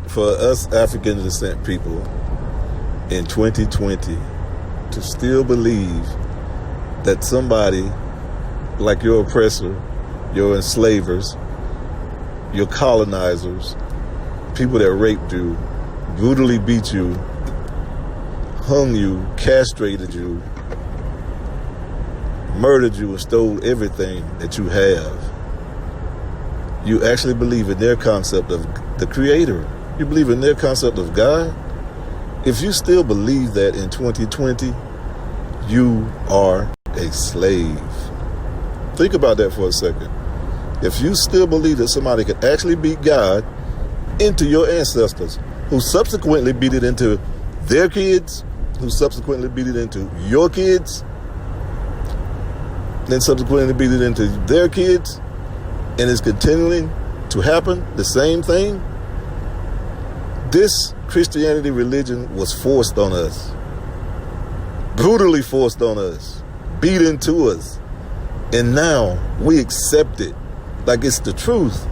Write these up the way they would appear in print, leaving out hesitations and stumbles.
for us African descent people in 2020 to still believe that somebody like your oppressor, your enslavers, your colonizers, people that raped you, brutally beat you, hung you, castrated you, murdered you, and stole everything that you have. You actually believe in their concept of the Creator. You believe in their concept of God. If you still believe that in 2020, you are a slave. Think about that for a second. If you still believe that somebody could actually beat God into your ancestors, who subsequently beat it into their kids, who subsequently beat it into your kids, then subsequently beat it into their kids, and it's continuing to happen, the same thing. This Christianity religion was forced on us, brutally forced on us, beat into us, and now we accept it like it's the truth.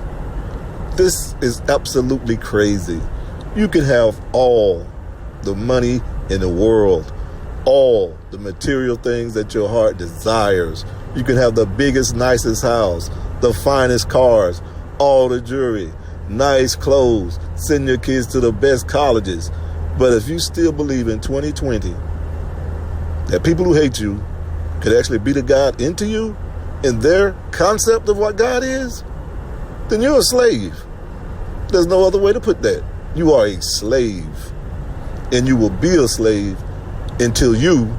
This is absolutely crazy. You can have all the money in the world, all the material things that your heart desires. You can have the biggest, nicest house, the finest cars, all the jewelry, nice clothes, send your kids to the best colleges. But if you still believe in 2020 that people who hate you could actually beat a God into you in their concept of what God is, then you're a slave. There's no other way to put that. You are a slave, and you will be a slave until you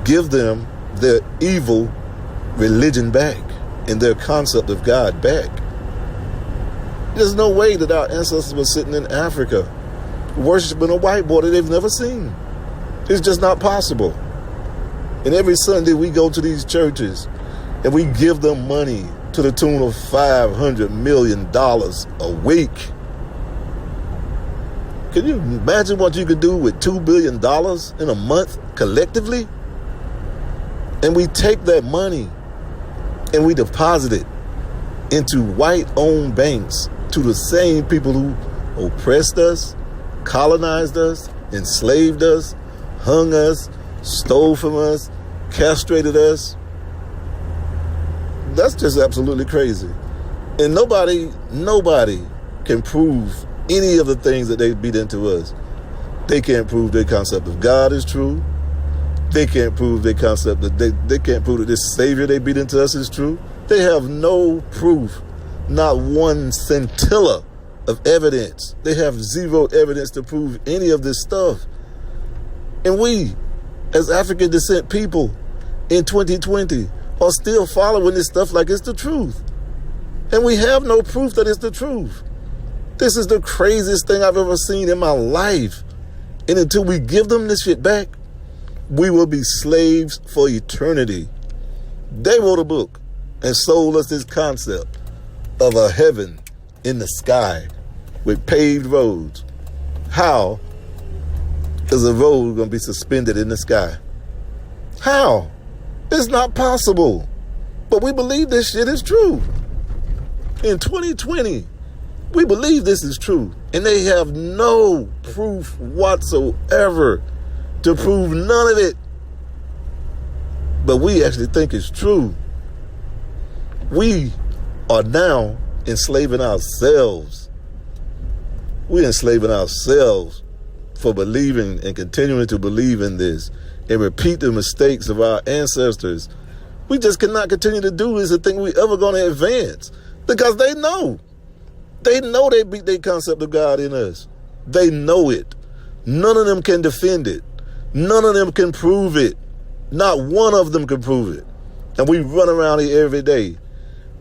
give them their evil religion back and their concept of God back. There's no way that our ancestors were sitting in Africa worshiping a white boy that they've never seen. It's just not possible. And every Sunday we go to these churches and we give them money to the tune of $500 million a week. Can you imagine what you could do with $2 billion in a month collectively? And we take that money and we deposit it into white-owned banks to the same people who oppressed us, colonized us, enslaved us, hung us, stole from us, castrated us. That's just absolutely crazy. And nobody can prove any of the things that they beat into us. They can't prove their concept of God is true. They can't prove their concept that they can't prove that this Savior they beat into us is true. They have no proof, not one scintilla of evidence. They have zero evidence to prove any of this stuff. And we, as African descent people in 2020, are still following this stuff like it's the truth. And we have no proof that it's the truth. This is the craziest thing I've ever seen in my life. And until we give them this shit back, we will be slaves for eternity. They wrote a book and sold us this concept of a heaven in the sky with paved roads. How is a road going to be suspended in the sky? How? It's not possible. But we believe this shit is true. In 2020, we believe this is true. And they have no proof whatsoever to prove none of it. But we actually think it's true. We are now enslaving ourselves. We're enslaving ourselves for believing and continuing to believe in this and repeat the mistakes of our ancestors. We just cannot continue to do this and think we're ever going to advance, because they know. They know they beat their concept of God in us. They know it. None of them can defend it. None of them can prove it. Not one of them can prove it. And we run around here every day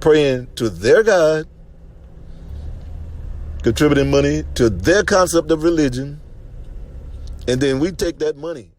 praying to their God, contributing money to their concept of religion, and then we take that money.